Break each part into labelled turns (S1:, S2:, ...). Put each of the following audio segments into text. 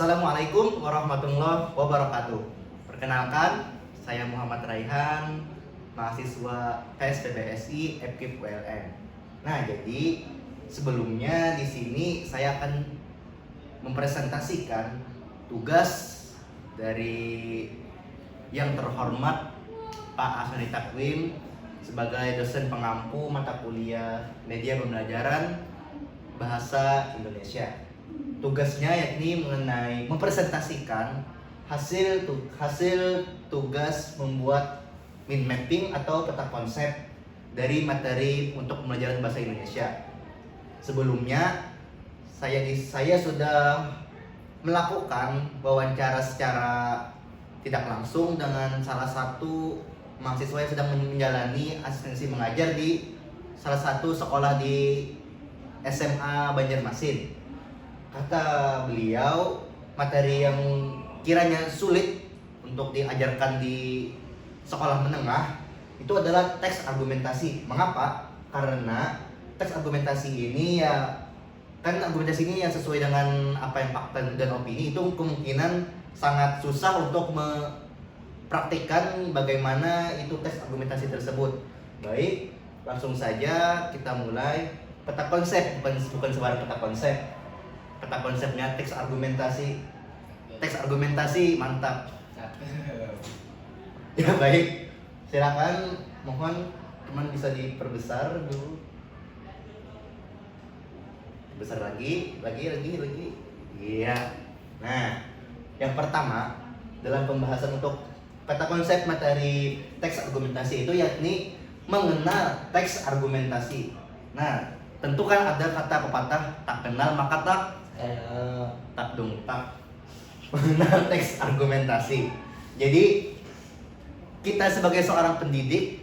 S1: Assalamualaikum warahmatullahi wabarakatuh. Perkenalkan, saya Muhammad Raihan, mahasiswa PSPBSI FKIP ULN. Nah, jadi sebelumnya di sini saya akan mempresentasikan tugas dari yang terhormat Pak Asani Takwim sebagai dosen pengampu mata kuliah media pembelajaran bahasa Indonesia. Tugasnya yakni mengenai mempresentasikan hasil tugas membuat mind mapping atau peta konsep dari materi untuk pembelajaran bahasa Indonesia. Sebelumnya saya sudah melakukan wawancara secara tidak langsung dengan salah satu mahasiswa yang sedang menjalani asistensi mengajar di salah satu sekolah di SMA Banjarmasin. Kata beliau, materi yang kiranya sulit untuk diajarkan di sekolah menengah itu adalah teks argumentasi. Mengapa? Karena teks argumentasi ini argumentasi ini sesuai dengan apa yang fakta dan opini, itu kemungkinan sangat susah untuk mempraktikkan bagaimana itu teks argumentasi tersebut. Baik, langsung saja kita mulai. Peta konsep bukan sembarang peta konsep. Peta konsepnya teks argumentasi. Teks argumentasi mantap. Ya baik, silakan, mohon teman bisa diperbesar dulu. Besar lagi. Iya. Nah, yang pertama dalam pembahasan untuk peta konsep materi teks argumentasi itu yakni mengenal teks argumentasi. Nah, tentu kan ada kata pepatah, tak kenal maka tak mengenal teks argumentasi. Jadi kita sebagai seorang pendidik,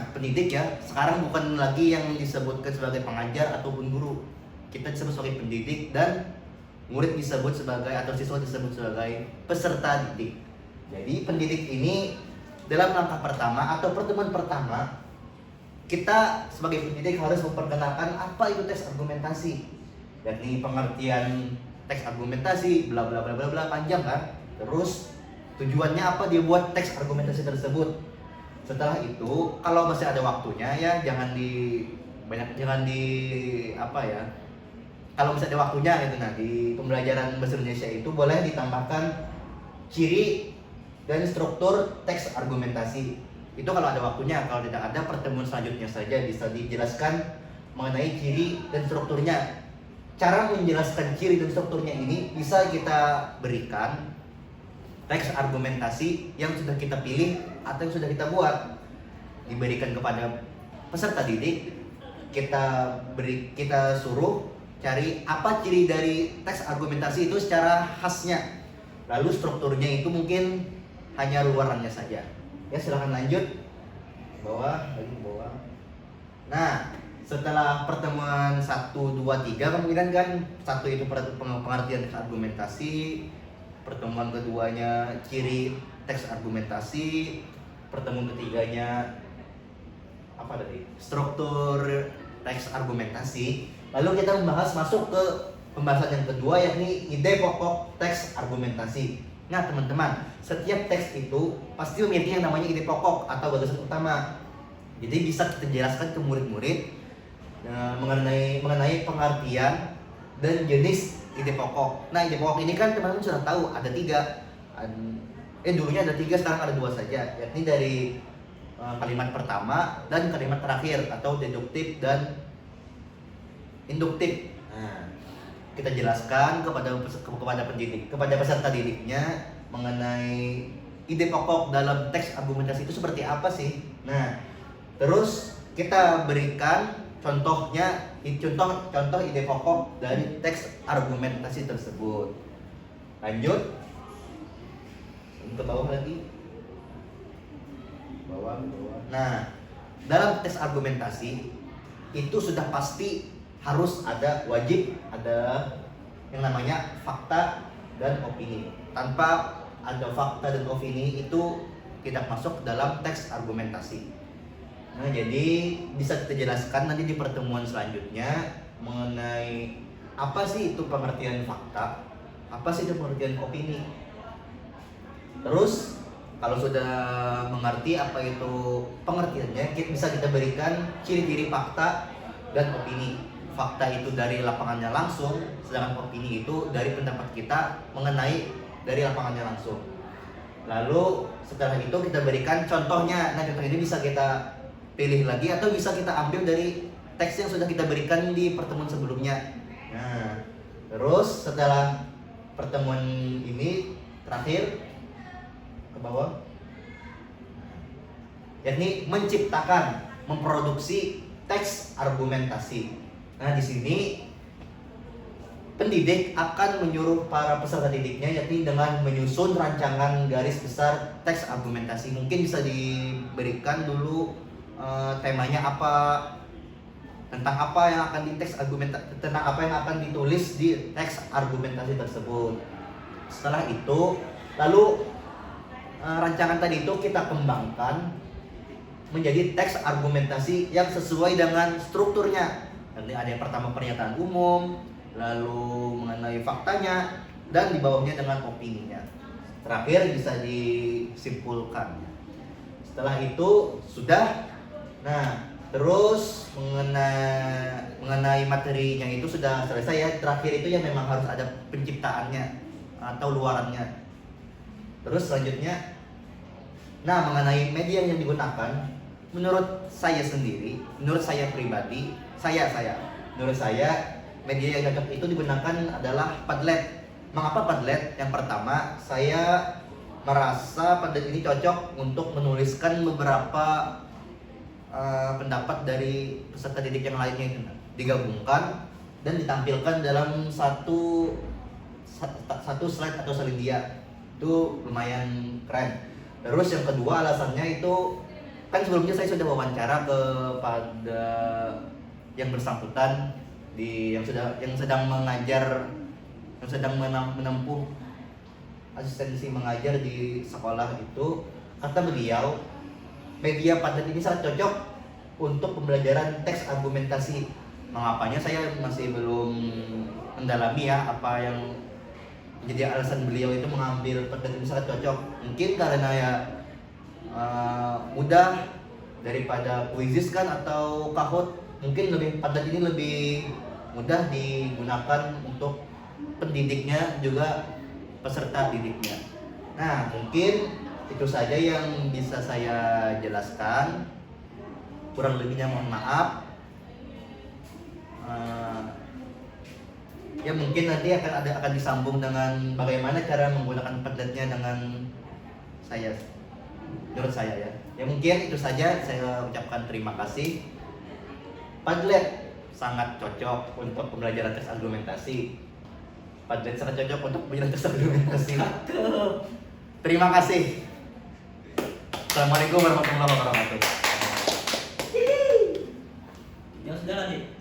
S1: pendidik ya, sekarang bukan lagi yang disebutkan sebagai pengajar ataupun guru. Kita disebut sebagai pendidik dan murid disebut sebagai atau siswa disebut sebagai peserta didik. Jadi pendidik ini dalam langkah pertama atau pertemuan pertama, kita sebagai pendidik harus memperkenalkan apa itu teks argumentasi. Yakni pengertian teks argumentasi, bla bla bla bla bla, panjang kan. Terus tujuannya apa dia buat teks argumentasi tersebut. Setelah itu, kalau masih ada waktunya ya kalau misalnya ada waktunya gitu, di pembelajaran bahasa Indonesia itu boleh ditambahkan ciri dan struktur teks argumentasi. Itu kalau ada waktunya. Kalau tidak ada, pertemuan selanjutnya saja bisa dijelaskan mengenai ciri dan strukturnya. Cara menjelaskan ciri dan strukturnya ini bisa kita berikan teks argumentasi yang sudah kita pilih atau yang sudah kita buat, diberikan kepada peserta didik. Kita suruh cari apa ciri dari teks argumentasi itu secara khasnya. Lalu strukturnya itu mungkin hanya luarannya saja. Ya, silahkan lanjut. Bawah. Nah, setelah pertemuan 1, 2, 3 kemungkinan kan, 1 itu pengertian teks argumentasi, pertemuan keduanya ciri teks argumentasi, pertemuan ketiganya struktur teks argumentasi. Lalu kita masuk ke pembahasan yang kedua, yakni ide pokok teks argumentasi. Nah teman-teman, setiap teks itu pasti memiliki yang namanya ide pokok atau gagasan utama. Jadi bisa kita jelaskan ke murid-murid mengenai pengertian dan jenis ide pokok. Nah, ide pokok ini kan teman-teman sudah tahu ada 3. Dulunya ada 3, sekarang ada 2 saja, yakni dari kalimat pertama dan kalimat terakhir atau deduktif dan induktif. Nah, kita jelaskan kepada peserta didiknya mengenai ide pokok dalam teks argumentasi itu seperti apa sih. Nah, terus kita berikan contoh ide pokok dari teks argumentasi tersebut. Lanjut ke bawah lagi. Bawah. Nah, dalam teks argumentasi itu sudah pasti harus wajib ada yang namanya fakta dan opini. Tanpa ada fakta dan opini itu tidak masuk dalam teks argumentasi. Nah, jadi bisa kita jelaskan nanti di pertemuan selanjutnya mengenai apa sih itu pengertian fakta apa sih itu pengertian opini. Terus kalau sudah mengerti apa itu pengertiannya, bisa kita berikan ciri-ciri fakta dan opini. Fakta itu dari lapangannya langsung, sedangkan opini itu dari pendapat kita mengenai dari lapangannya langsung. Lalu setelah itu kita berikan contohnya. Nah, contoh ini bisa kita pilih lagi atau bisa kita ambil dari teks yang sudah kita berikan di pertemuan sebelumnya. Nah, terus setelah pertemuan ini terakhir ke bawah, yakni menciptakan, memproduksi teks argumentasi. Nah, di sini pendidik akan menyuruh para peserta didiknya yakni dengan menyusun rancangan garis besar teks argumentasi. Mungkin bisa diberikan dulu temanya apa, tentang apa yang akan tentang apa yang akan ditulis di teks argumentasi tersebut. Setelah itu, lalu rancangan tadi itu kita kembangkan menjadi teks argumentasi yang sesuai dengan strukturnya. Nanti ada yang pertama pernyataan umum, lalu mengenai faktanya, dan di bawahnya dengan opininya. Terakhir bisa disimpulkan. Setelah itu sudah. Nah, terus mengenai materinya itu sudah selesai ya. Terakhir itu ya memang harus ada penciptaannya atau luarannya. Terus selanjutnya, nah mengenai media yang digunakan, menurut saya sendiri, menurut saya pribadi, menurut saya media yang cocok itu digunakan adalah Padlet. Mengapa Padlet? Yang pertama, saya merasa Padlet ini cocok untuk menuliskan beberapa pendapat dari peserta didik yang lainnya itu digabungkan dan ditampilkan dalam satu slide atau salidia. Itu lumayan keren. Terus yang kedua alasannya itu, kan sebelumnya saya sudah wawancara kepada yang bersangkutan yang sedang mengajar, yang sedang menempuh asistensi mengajar di sekolah itu. Kata beliau, media Padlet ini sangat cocok untuk pembelajaran teks argumentasi. Mengapanya saya masih belum mendalami ya apa yang menjadi alasan beliau itu mengambil Padlet ini sangat cocok. Mungkin karena ya mudah daripada Quizizz kan atau Kahoot. Mungkin Padlet ini lebih mudah digunakan untuk pendidiknya juga peserta didiknya. Nah, mungkin itu saja yang bisa saya jelaskan. Kurang lebihnya mohon maaf. Ya mungkin nanti akan disambung dengan bagaimana cara menggunakan Padletnya dengan saya, menurut saya ya. Ya mungkin itu saja, saya ucapkan terima kasih. Padlet sangat cocok untuk pembelajaran teks argumentasi. Padlet sangat cocok untuk pembelajaran teks argumentasi. Terima kasih. Assalamualaikum warahmatullahi wabarakatuh.
S2: Ya sudah lanjut.